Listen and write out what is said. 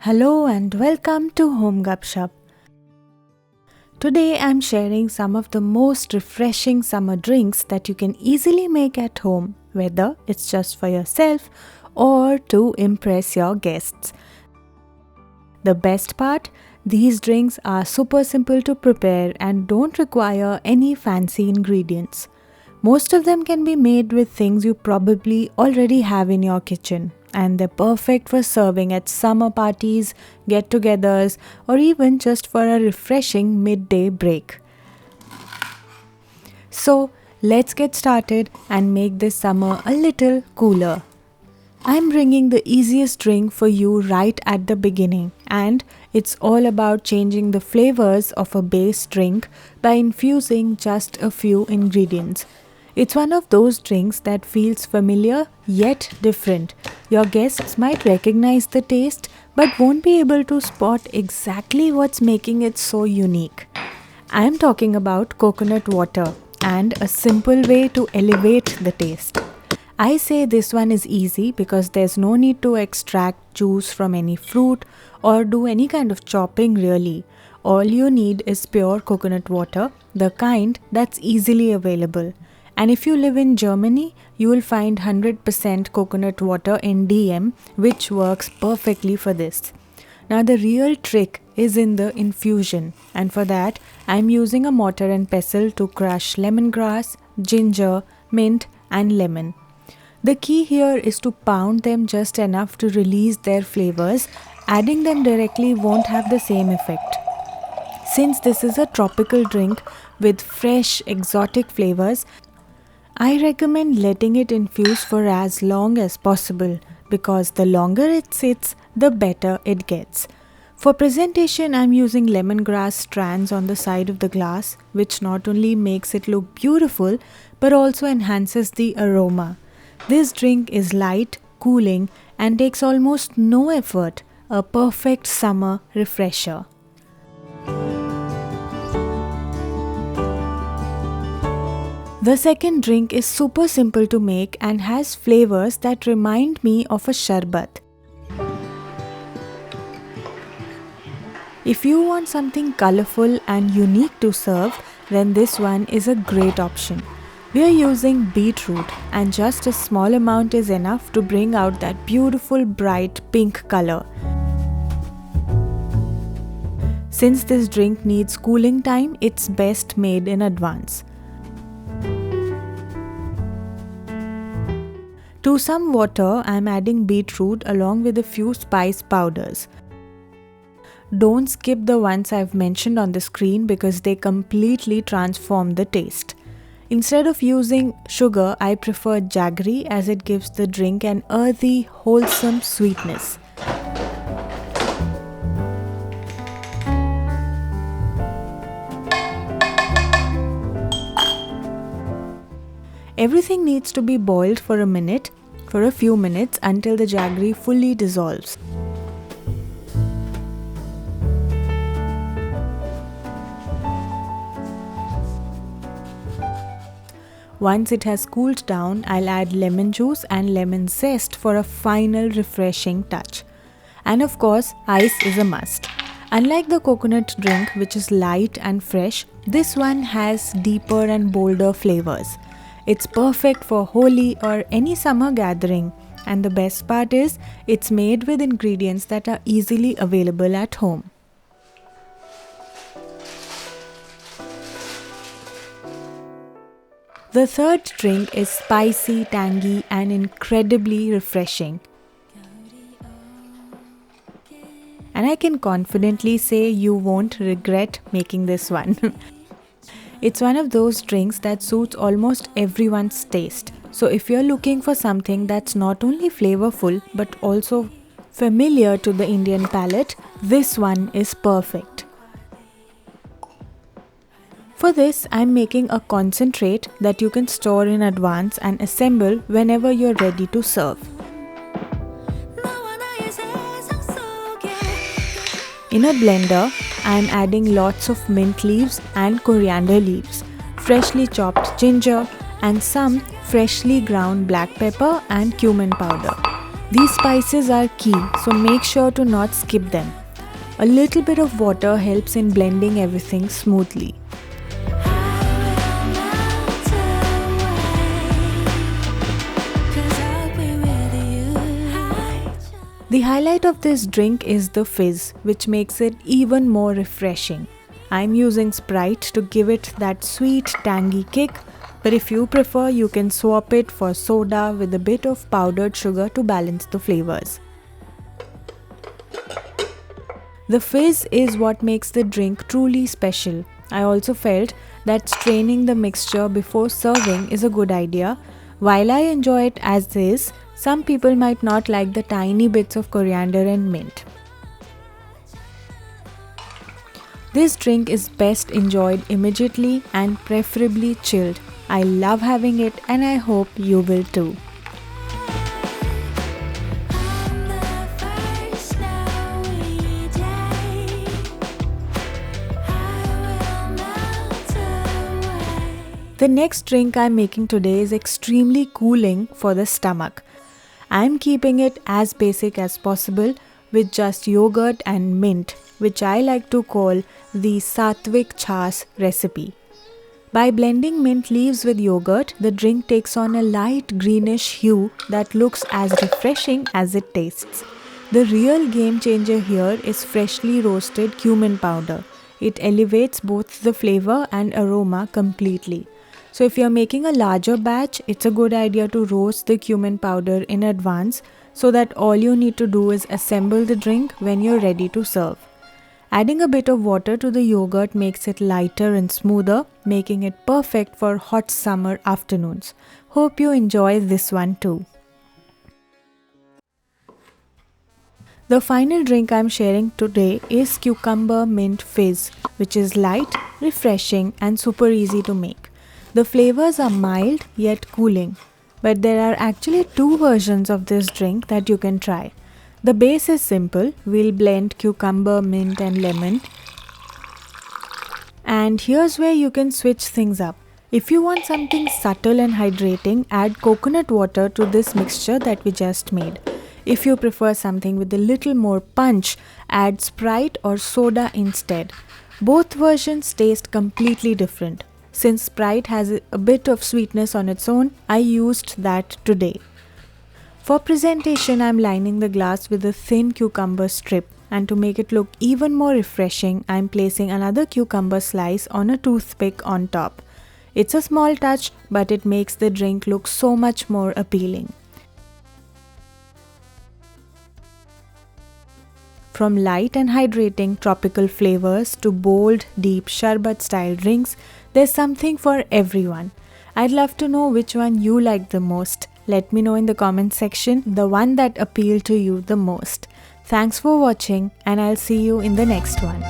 Hello and welcome to Home Gupshup. Today I'm sharing some of the most refreshing summer drinks that you can easily make at home, whether it's just for yourself or to impress your guests. The best part, these drinks are super simple to prepare and don't require any fancy ingredients. Most of them can be made with things you probably already have in your kitchen, and they're perfect for serving at summer parties, get-togethers, or even just for a refreshing midday break. So, let's get started and make this summer a little cooler. I'm bringing the easiest drink for you right at the beginning, and it's all about changing the flavors of a base drink by infusing just a few ingredients. It's one of those drinks that feels familiar yet different. Your guests might recognize the taste but won't be able to spot exactly what's making it so unique. I'm talking about coconut water and a simple way to elevate the taste. I say this one is easy because there's no need to extract juice from any fruit or do any kind of chopping really. All you need is pure coconut water, the kind that's easily available. And if you live in Germany, you will find 100% coconut water in DM, which works perfectly for this. Now the real trick is in the infusion, and for that I'm using a mortar and pestle to crush lemongrass, ginger, mint and lemon. The key here is to pound them just enough to release their flavors. Adding them directly won't have the same effect. Since this is a tropical drink with fresh exotic flavors, I recommend letting it infuse for as long as possible because the longer it sits, the better it gets. For presentation, I'm using lemongrass strands on the side of the glass, which not only makes it look beautiful but also enhances the aroma. This drink is light, cooling, and takes almost no effort, a perfect summer refresher. The second drink is super simple to make and has flavors that remind me of a sharbat. If you want something colorful and unique to serve, then this one is a great option. We are using beetroot and just a small amount is enough to bring out that beautiful bright pink color. Since this drink needs cooling time, it's best made in advance. To some water, I am adding beetroot along with a few spice powders. Don't skip the ones I've mentioned on the screen because they completely transform the taste. Instead of using sugar, I prefer jaggery as it gives the drink an earthy, wholesome sweetness. Everything needs to be boiled for a few minutes until the jaggery fully dissolves. Once it has cooled down, I'll add lemon juice and lemon zest for a final refreshing touch. And of course, ice is a must. Unlike the coconut drink, which is light and fresh, this one has deeper and bolder flavors. It's perfect for Holi or any summer gathering, and the best part is it's made with ingredients that are easily available at home. The third drink is spicy, tangy and incredibly refreshing. And I can confidently say you won't regret making this one. It's one of those drinks that suits almost everyone's taste. So if you're looking for something that's not only flavorful but also familiar to the Indian palate, this one is perfect. For this, I'm making a concentrate that you can store in advance and assemble whenever you're ready to serve. In a blender, I am adding lots of mint leaves and coriander leaves, freshly chopped ginger and some freshly ground black pepper and cumin powder. These spices are key, so make sure to not skip them. A little bit of water helps in blending everything smoothly. The highlight of this drink is the fizz, which makes it even more refreshing. I'm using Sprite to give it that sweet, tangy kick, but if you prefer, you can swap it for soda with a bit of powdered sugar to balance the flavors. The fizz is what makes the drink truly special. I also felt that straining the mixture before serving is a good idea. While I enjoy it as is, some people might not like the tiny bits of coriander and mint. This drink is best enjoyed immediately and preferably chilled. I love having it and I hope you will too. The next drink I'm making today is extremely cooling for the stomach. I'm keeping it as basic as possible with just yogurt and mint, which I like to call the Satvik Chas recipe. By blending mint leaves with yogurt, the drink takes on a light greenish hue that looks as refreshing as it tastes. The real game changer here is freshly roasted cumin powder. It elevates both the flavor and aroma completely. So if you're making a larger batch, it's a good idea to roast the cumin powder in advance so that all you need to do is assemble the drink when you're ready to serve. Adding a bit of water to the yogurt makes it lighter and smoother, making it perfect for hot summer afternoons. Hope you enjoy this one too. The final drink I'm sharing today is Cucumber Mint Fizz, which is light, refreshing and super easy to make. The flavors are mild yet cooling, but there are actually two versions of this drink that you can try. The base is simple. We'll blend cucumber, mint and lemon. And here's where you can switch things up. If you want something subtle and hydrating, add coconut water to this mixture that we just made. If you prefer something with a little more punch, add Sprite or soda instead. Both versions taste completely different. Since Sprite has a bit of sweetness on its own, I used that today. For presentation, I'm lining the glass with a thin cucumber strip, and to make it look even more refreshing, I'm placing another cucumber slice on a toothpick on top. It's a small touch, but it makes the drink look so much more appealing. From light and hydrating tropical flavors to bold, deep sharbat-style drinks, there's something for everyone. I'd love to know which one you like the most. Let me know in the comment section the one that appealed to you the most. Thanks for watching and I'll see you in the next one.